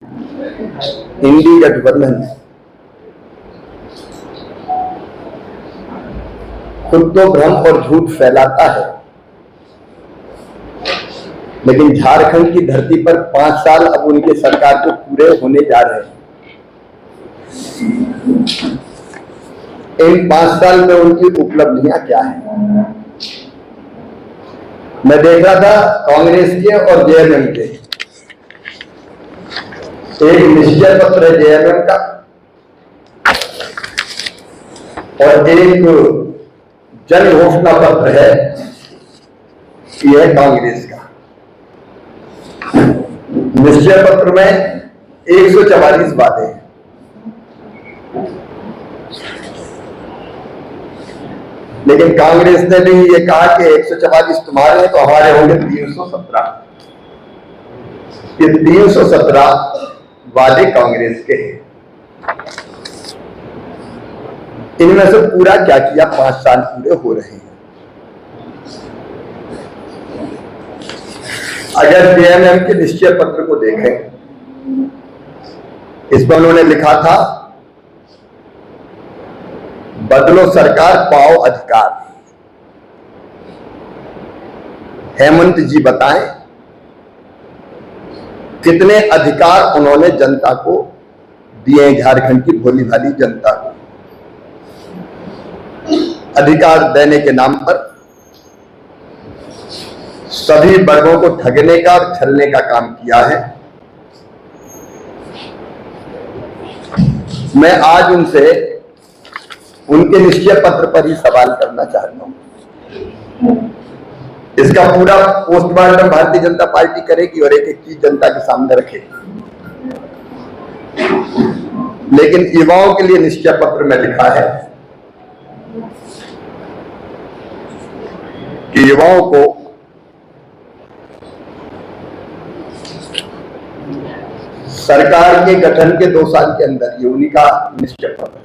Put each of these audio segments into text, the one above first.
इंडी गठबंधन खुद तो भ्रम और झूठ फैलाता है, लेकिन झारखंड की धरती पर 5 साल अब उनकी सरकार को पूरे होने जा रहे हैं। इन 5 साल में उनकी उपलब्धियां क्या हैं? मैं देख रहा था कांग्रेस के और जेएमएम के, एक निश्चय पत्र है जेएमएम का और एक जन घोषणा पत्र है, यह कांग्रेस का। निश्चय पत्र में 144 बातें हैं, लेकिन कांग्रेस ने भी ये कहा कि 144 तुम्हारे हैं तो हमारे होंगे 317। ये 317 वादे कांग्रेस के हैं। इनमें से पूरा क्या किया? 5 साल पूरे हो रहे हैं। अगर जेएमएम के निश्चय पत्र को देखें, इसमें उन्होंने लिखा था, बदलो सरकार पाओ अधिकार। हेमंत जी बताएं कितने अधिकार उन्होंने जनता को दिए, झारखंड की भोली भाली जनता को। अधिकार देने के नाम पर सभी वर्गों को ठगने का और छलने का काम किया है। मैं आज उनसे उनके निश्चय पत्र पर ही सवाल करना चाहता हूं। इसका पूरा पोस्टमार्टम भारतीय जनता पार्टी करेगी और एक एक चीज जनता के सामने रखेगी, लेकिन युवाओं के लिए निश्चय पत्र में लिखा है कि युवाओं को सरकार के गठन के 2 साल के अंदर, ये उन्हीं का निश्चय पत्र है,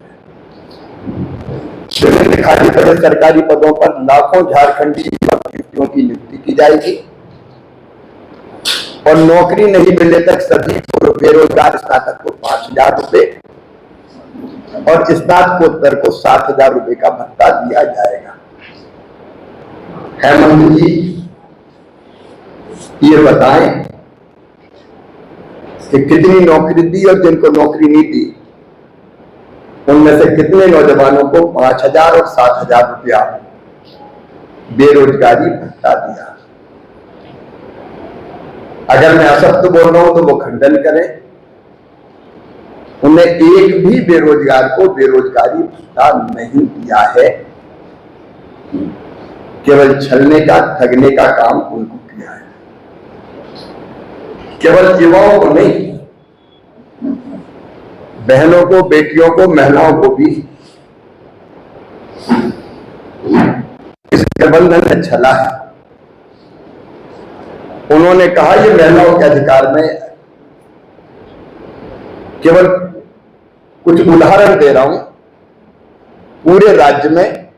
खाली पड़े सरकारी पदों पर लाखों झारखंडी युवकों की नियुक्ति की जाएगी और नौकरी नहीं मिलने तक सभी बेरोजगार स्नातक को 5,000 रुपए और स्नातकोत्तर को 7,000 रुपए का भत्ता दिया जाएगा। हेमंत जी ये बताएं कि कितनी नौकरी दी और जिनको नौकरी नहीं दी उनमें से कितने नौजवानों को 5,000 और 7,000 रुपया बेरोजगारी भत्ता दिया। अगर मैं असत्य बोल रहा हूं तो वो खंडन करें। उन्हें एक भी बेरोजगार को बेरोजगारी भत्ता नहीं दिया है, केवल छलने का, ठगने का काम उनको किया है। केवल युवाओं को नहीं, बहनों को, बेटियों को, महिलाओं को भी इस गठबंधन ने छला है। उन्होंने कहा ये महिलाओं के अधिकार में, केवल कुछ उदाहरण दे रहा हूं, पूरे राज्य में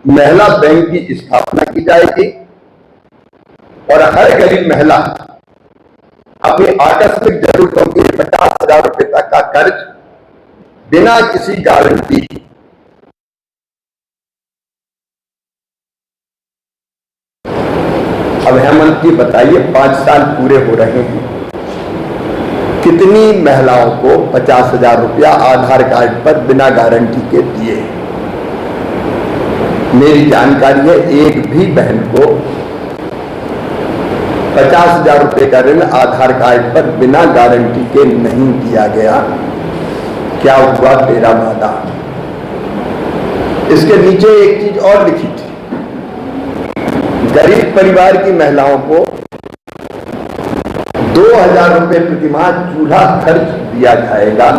महिला बैंक की स्थापना की जाएगी और हर गरीब महिला अपनी आकस्मिक जरूरतों के लिए 50,000 रुपए तक का कर्ज बिना किसी गारंटी। अब हेमंत जी बताइए, 5 साल पूरे हो रहे हैं, कितनी महिलाओं को 50,000 रुपया आधार कार्ड पर बिना गारंटी के दिए? मेरी जानकारी है एक भी बहन को 50,000 रुपए का ऋण आधार कार्ड पर बिना गारंटी के नहीं दिया गया। क्या हुआ तेरा वादा? इसके नीचे एक चीज और लिखी थी, गरीब परिवार की महिलाओं को 2,000 रुपए प्रतिमाह चूल्हा खर्च दिया जाएगा।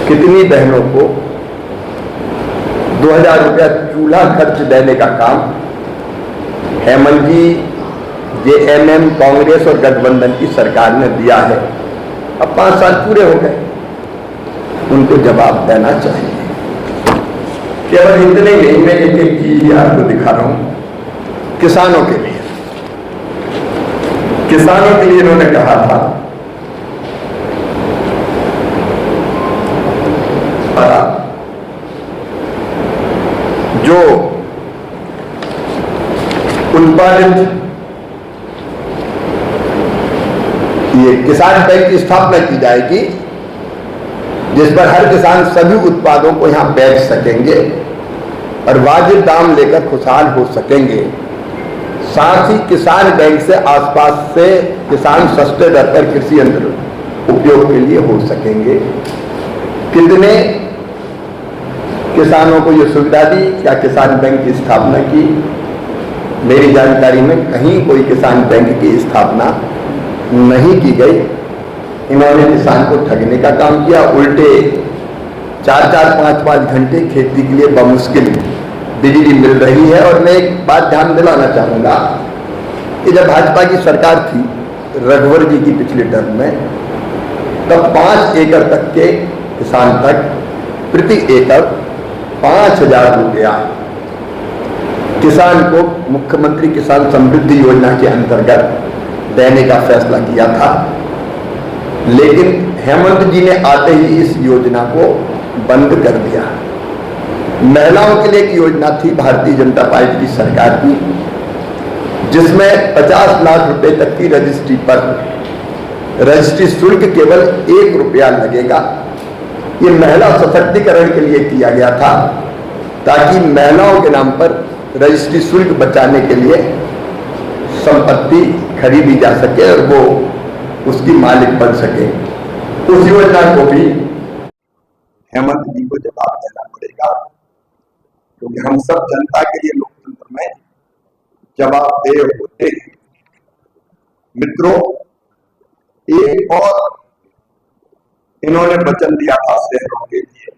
कितनी बहनों को 2,000 रुपया चूल्हा खर्च देने का काम हेमंत जी, जेएमएम, कांग्रेस और गठबंधन की सरकार ने दिया है? अब 5 साल पूरे हो गए, उनको जवाब देना चाहिए। केवल इतने नहीं, मैं एक एक चीज आपको दिखा रहा हूं। किसानों के लिए किसानों के लिए इन्होंने कहा था जो उत्पादित ये किसान बैंक की स्थापना की जाएगी, जिस पर हर किसान सभी उत्पादों को यहां बेच सकेंगे और वाजिब दाम लेकर खुशहाल हो सकेंगे। साथ ही किसान बैंक से आसपास से किसान सस्ते दर पर कृषि यंत्र उपयोग के लिए हो सकेंगे। कितने किसानों को यह सुविधा दी? क्या किसान बैंक की स्थापना की? मेरी जानकारी में कहीं कोई किसान बैंक की स्थापना नहीं की गई। इन्होंने किसान को ठगने का काम किया। उल्टे 4-4, 5-5 घंटे खेती के लिए बमुश्किल बिजली मिल रही है। और मैं एक बात ध्यान दिलाना चाहूंगा कि जब भाजपा की सरकार थी रघुवर जी की पिछले टर्म में, तब 5 एकड़ तक के किसान तक प्रति एकड़ 5,000 रुपया किसान को मुख्यमंत्री किसान समृद्धि योजना के अंतर्गत देने का फैसला किया था। लेकिन हेमंत जी ने आते ही इस योजना को बंद कर दिया। महिलाओं के लिए एक योजना थी भारतीय जनता पार्टी की सरकार की, जिसमें 50 लाख रुपए तक की रजिस्ट्री पर रजिस्ट्री शुल्क केवल 1 रुपया लगेगा। ये महिला सशक्तिकरण के लिए किया गया था, ताकि महिलाओं के नाम पर रजिस्ट्री शुल्क बचाने के लिए संपत्ति खरीदी जा सके और वो उसकी मालिक बन सके। उस योजना को भी हेमंत जी को जवाब देना पड़ेगा, क्योंकि हम सब जनता के लिए लोकतंत्र में जवाबदेह होते हैं। मित्रों, एक और इन्होंने वचन दिया था शहरों के लिए।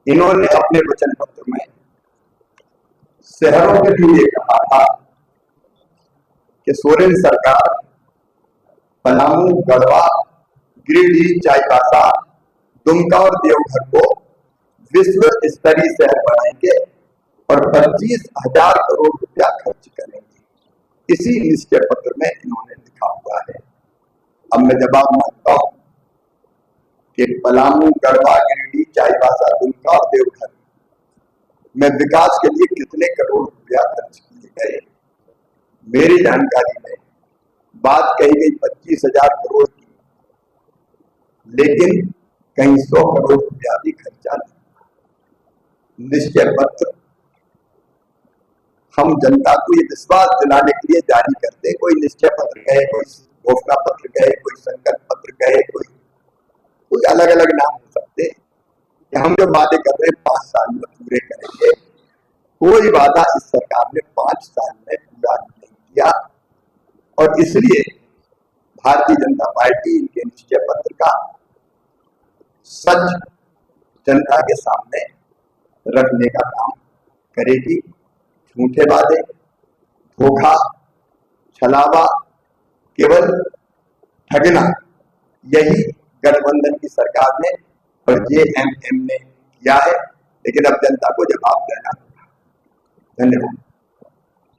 इन्होंने अपने वचन पत्र में शहरों के लिए कहा था कि सोरेन सरकार पलामू, गढ़वा, गिरिडीह, चाईबासा, दुमका और देवघर को विश्व स्तरीय शहर बनाएंगे और 25,000 करोड़ रुपया खर्च करेंगे। इसी निश्चय पत्र में इन्होंने लिखा हुआ है। अब मैं जवाब मांगता हूं कि पलामू, गढ़वा, गिरिडीह, चाईबासा, दुमका और देवघर में विकास के लिए कितने करोड़ रुपया खर्च किए गए? मेरी जानकारी में बात कही गई 25,000 करोड़ की, लेकिन कहीं 100 करोड़ रुपया भी खर्चा नहीं। निश्चय पत्र हम जनता को ये विश्वास दिलाने के लिए जारी करते हैं। कोई निश्चय पत्र कहे, कोई घोषणा पत्र कहे, कोई संकल्प पत्र कहे, कोई अलग अलग नाम हो सकते हैं कि हम जो वादे कर रहे हैं 5 साल में पूरे करेंगे। कोई वादा इस सरकार ने 5 साल में पूरा नहीं किया, और इसलिए भारतीय जनता पार्टी इनके निश्चय पत्र का सच जनता के सामने रखने का काम करेगी। झूठे वादे, धोखा, छलावा, केवल ठगना, यही गठबंधन की सरकार ने और जेएमएम ने किया है। लेकिन अब जनता को जवाब देना होगा। धन्यवाद।